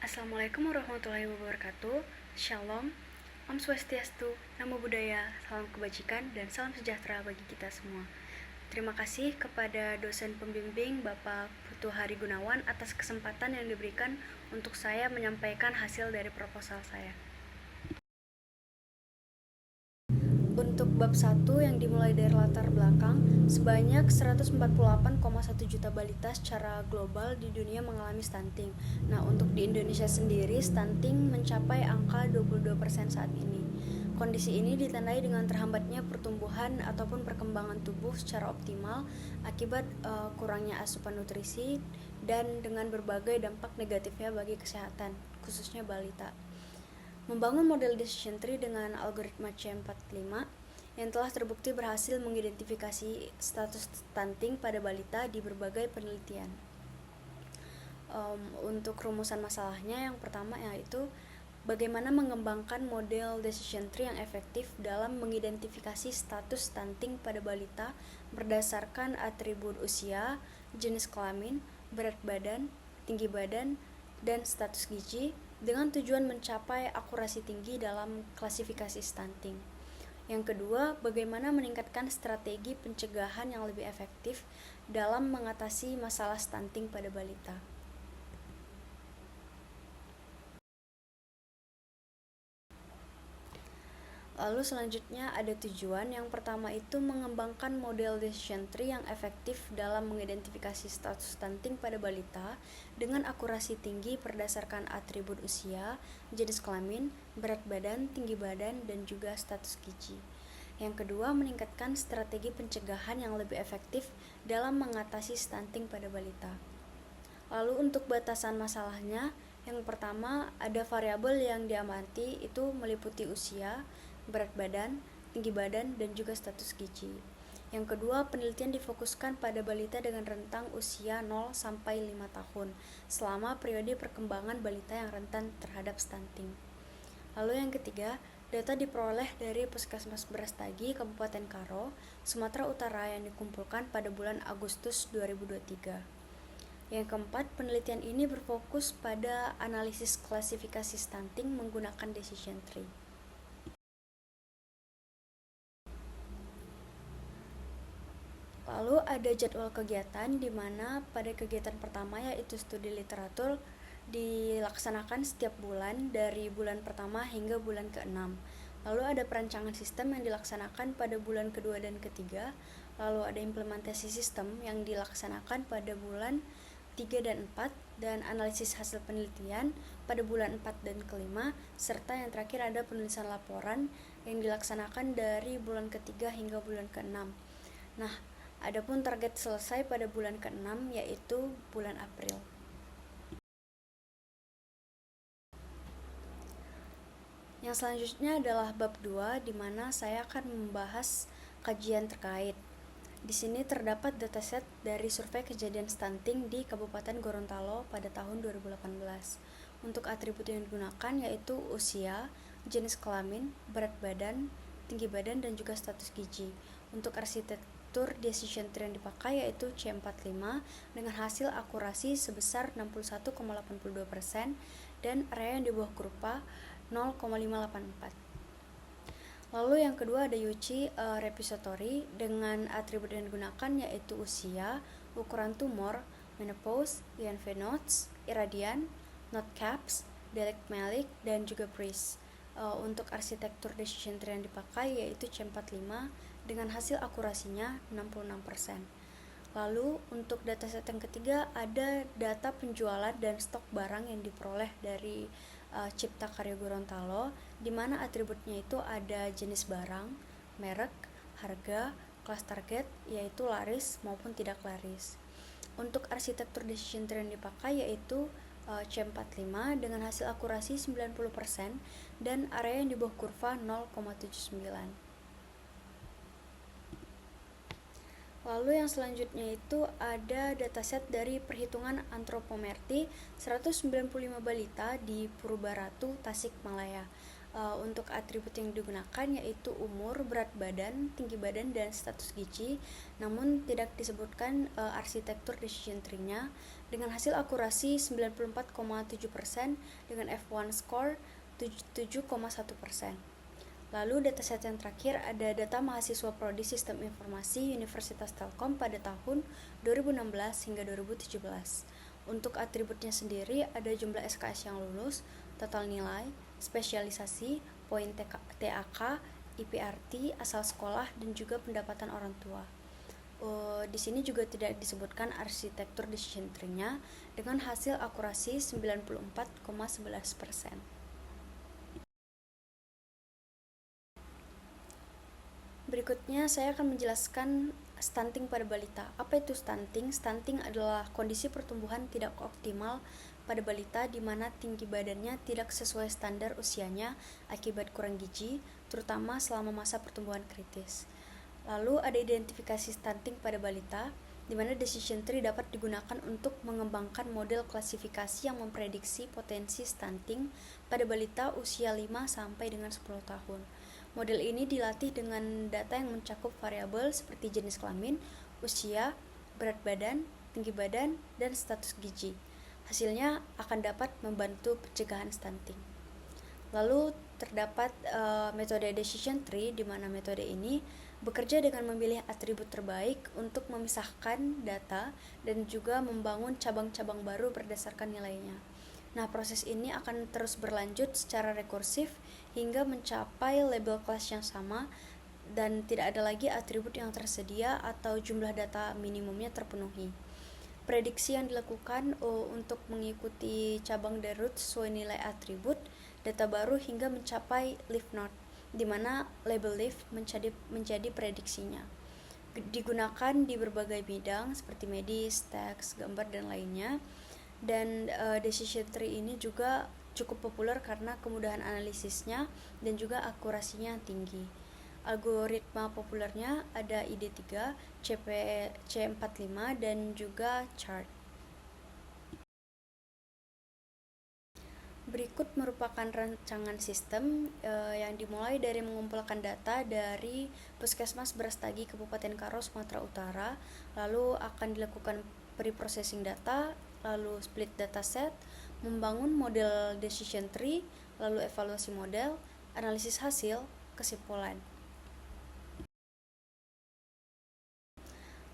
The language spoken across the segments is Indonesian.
Assalamualaikum warahmatullahi wabarakatuh. Shalom, Om Swastiastu, Namo Buddhaya, salam kebajikan, dan salam sejahtera bagi kita semua. Terima kasih kepada dosen pembimbing Bapak Putu Hari Gunawan atas kesempatan yang diberikan untuk saya menyampaikan hasil dari proposal saya. Untuk bab 1 yang dimulai dari latar belakang, sebanyak 148,1 juta balita secara global di dunia mengalami stunting. Nah, untuk di Indonesia sendiri, stunting mencapai angka 22% saat ini. Kondisi ini ditandai dengan terhambatnya pertumbuhan ataupun perkembangan tubuh secara optimal akibat kurangnya asupan nutrisi dan dengan berbagai dampak negatifnya bagi kesehatan, khususnya balita. Membangun model decision tree dengan algoritma C45 yang telah terbukti berhasil mengidentifikasi status stunting pada balita di berbagai penelitian. Untuk rumusan masalahnya, yang pertama yaitu bagaimana mengembangkan model decision tree yang efektif dalam mengidentifikasi status stunting pada balita berdasarkan atribut usia, jenis kelamin, berat badan, tinggi badan, dan status gizi dengan tujuan mencapai akurasi tinggi dalam klasifikasi stunting. Yang kedua, bagaimana meningkatkan strategi pencegahan yang lebih efektif dalam mengatasi masalah stunting pada balita. Lalu selanjutnya ada tujuan. Yang pertama itu mengembangkan model decision tree yang efektif dalam mengidentifikasi status stunting pada balita dengan akurasi tinggi berdasarkan atribut usia, jenis kelamin, berat badan, tinggi badan, dan juga status gizi. Yang kedua, meningkatkan strategi pencegahan yang lebih efektif dalam mengatasi stunting pada balita. Lalu untuk batasan masalahnya, yang pertama ada variabel yang diamati itu meliputi usia, berat badan, tinggi badan, dan juga status gizi. Yang kedua, penelitian difokuskan pada balita dengan rentang usia 0 sampai 5 tahun selama periode perkembangan balita yang rentan terhadap stunting. Lalu yang ketiga, data diperoleh dari Puskesmas Brastagi, Kabupaten Karo, Sumatera Utara yang dikumpulkan pada bulan Agustus 2023. Yang keempat, penelitian ini berfokus pada analisis klasifikasi stunting menggunakan decision tree. Lalu ada jadwal kegiatan di mana pada kegiatan pertama yaitu studi literatur dilaksanakan setiap bulan dari bulan pertama hingga bulan ke-6. Lalu ada perancangan sistem yang dilaksanakan pada bulan kedua dan ketiga. Lalu ada implementasi sistem yang dilaksanakan pada bulan 3 dan 4 dan analisis hasil penelitian pada bulan 4 dan ke-5 serta yang terakhir ada penulisan laporan yang dilaksanakan dari bulan ketiga hingga bulan ke-6. Nah, adapun target selesai pada bulan ke-6 yaitu bulan April. Yang selanjutnya adalah bab 2 di mana saya akan membahas kajian terkait. Di sini terdapat dataset dari survei kejadian stunting di Kabupaten Gorontalo pada tahun 2018. Untuk atribut yang digunakan yaitu usia, jenis kelamin, berat badan, tinggi badan, dan juga status gizi. Untuk arsitektur decision tree yang dipakai yaitu C45 dengan hasil akurasi sebesar 61,82% dan area yang di bawah kurva 0,584. Lalu yang kedua ada UCI repository dengan atribut yang digunakan yaitu usia, ukuran tumor, menopause, INV nodes, irradian, node caps, delete malik, dan juga breeze. Untuk arsitektur decision tree yang dipakai yaitu C45 dengan hasil akurasinya 66%. Lalu untuk dataset yang ketiga ada data penjualan dan stok barang yang diperoleh dari Cipta Karya Gorontalo, di mana atributnya itu ada jenis barang, merek, harga, kelas target, yaitu laris maupun tidak laris. Untuk arsitektur decision tree yang dipakai yaitu C45 dengan hasil akurasi 90% dan area yang di bawah kurva 0,79. Lalu yang selanjutnya itu ada dataset dari perhitungan antropometri 195 balita di Purbaratu, Tasikmalaya. Untuk atribut yang digunakan yaitu umur, berat badan, tinggi badan, dan status gizi, namun tidak disebutkan arsitektur decision tree-nya dengan hasil akurasi 94,7% dengan F1 score 7,1%. Lalu dataset yang terakhir ada data mahasiswa prodi Sistem Informasi Universitas Telkom pada tahun 2016 hingga 2017. Untuk atributnya sendiri ada jumlah SKS yang lulus, total nilai, spesialisasi, poin TAK, IPRT, asal sekolah, dan juga pendapatan orang tua. Di sini juga tidak disebutkan arsitektur decision tree-nya dengan hasil akurasi 94,11%. Berikutnya saya akan menjelaskan stunting pada balita. Apa itu stunting? Stunting adalah kondisi pertumbuhan tidak optimal pada balita di mana tinggi badannya tidak sesuai standar usianya akibat kurang gizi, terutama selama masa pertumbuhan kritis. Lalu ada identifikasi stunting pada balita, di mana decision tree dapat digunakan untuk mengembangkan model klasifikasi yang memprediksi potensi stunting pada balita usia 5 sampai dengan 10 tahun. Model ini dilatih dengan data yang mencakup variabel seperti jenis kelamin, usia, berat badan, tinggi badan, dan status gizi. Hasilnya akan dapat membantu pencegahan stunting. Lalu terdapat metode decision tree, di mana metode ini bekerja dengan memilih atribut terbaik untuk memisahkan data dan juga membangun cabang-cabang baru berdasarkan nilainya. Nah, proses ini akan terus berlanjut secara rekursif hingga mencapai label kelas yang sama dan tidak ada lagi atribut yang tersedia atau jumlah data minimumnya terpenuhi. Prediksi yang dilakukan untuk mengikuti cabang dan root sesuai nilai atribut data baru hingga mencapai leaf node, di mana label leaf menjadi prediksinya. Digunakan di berbagai bidang seperti medis, teks, gambar, dan lainnya. Dan decision tree ini juga cukup populer karena kemudahan analisisnya dan juga akurasinya tinggi. Algoritma populernya ada ID3, C45, dan juga chart. Berikut merupakan rancangan sistem yang dimulai dari mengumpulkan data dari Puskesmas Brastagi Kabupaten Karo, Sumatera Utara, lalu akan dilakukan pre-processing data, lalu split dataset, membangun model decision tree, lalu evaluasi model, analisis hasil, kesimpulan.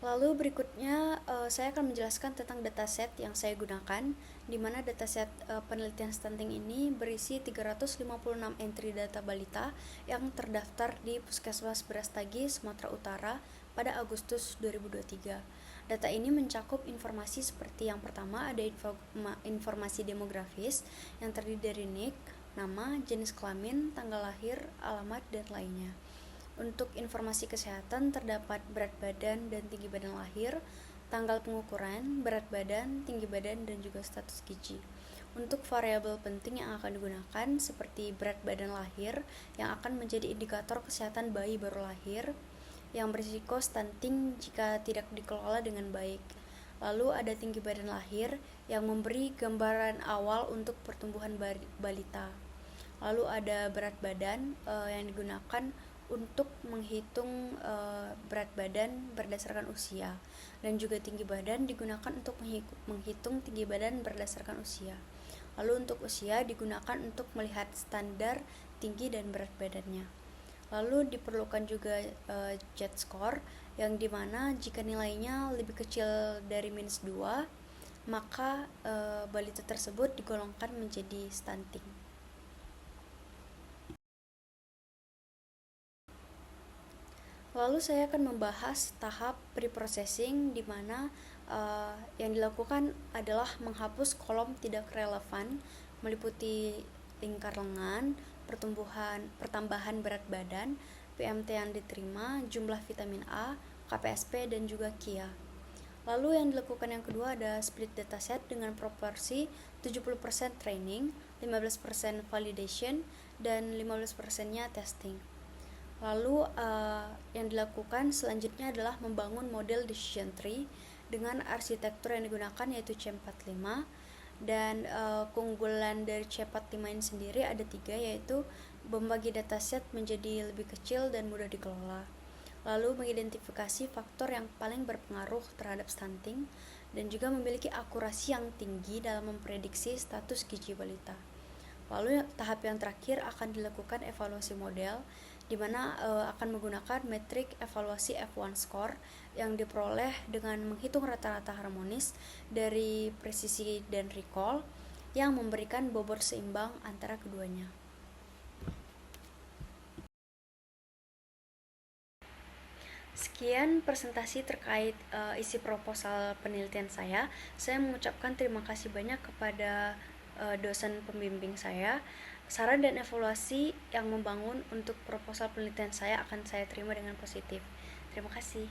Lalu berikutnya saya akan menjelaskan tentang dataset yang saya gunakan, di mana dataset penelitian stunting ini berisi 356 entry data balita yang terdaftar di Puskesmas Brastagi, Sumatera Utara pada Agustus 2023. Data ini mencakup informasi seperti yang pertama ada informasi demografis yang terdiri dari NIK, nama, jenis kelamin, tanggal lahir, alamat, dan lainnya. Untuk informasi kesehatan terdapat berat badan dan tinggi badan lahir, tanggal pengukuran, berat badan, tinggi badan, dan juga status gizi. Untuk variabel penting yang akan digunakan seperti berat badan lahir yang akan menjadi indikator kesehatan bayi baru lahir yang berisiko stunting jika tidak dikelola dengan baik. Lalu ada tinggi badan lahir yang memberi gambaran awal untuk pertumbuhan balita. Lalu ada berat badan yang digunakan untuk menghitung berat badan berdasarkan usia, dan juga tinggi badan digunakan untuk menghitung tinggi badan berdasarkan usia. Lalu untuk usia digunakan untuk melihat standar tinggi dan berat badannya. Lalu diperlukan juga Z-score yang dimana jika nilainya lebih kecil dari -2, maka balita tersebut digolongkan menjadi stunting. Lalu saya akan membahas tahap pre-processing, di mana yang dilakukan adalah menghapus kolom tidak relevan meliputi lingkar lengan, pertambahan berat badan, PMT yang diterima, jumlah vitamin A, KPSP, dan juga KIA. Lalu yang dilakukan yang kedua ada split dataset dengan proporsi 70% training, 15% validation, dan 15%-nya testing. Lalu yang dilakukan selanjutnya adalah membangun model decision tree dengan arsitektur yang digunakan yaitu C45, dan keunggulan dari C45 ini sendiri ada 3, yaitu membagi dataset menjadi lebih kecil dan mudah dikelola, lalu mengidentifikasi faktor yang paling berpengaruh terhadap stunting, dan juga memiliki akurasi yang tinggi dalam memprediksi status gizi balita. Lalu tahap yang terakhir akan dilakukan evaluasi model, di mana akan menggunakan metrik evaluasi F1 score yang diperoleh dengan menghitung rata-rata harmonis dari presisi dan recall yang memberikan bobot seimbang antara keduanya. Sekian presentasi terkait isi proposal penelitian saya. Saya mengucapkan terima kasih banyak kepada dosen pembimbing saya. Saran dan evaluasi yang membangun untuk proposal penelitian saya akan saya terima dengan positif. Terima kasih.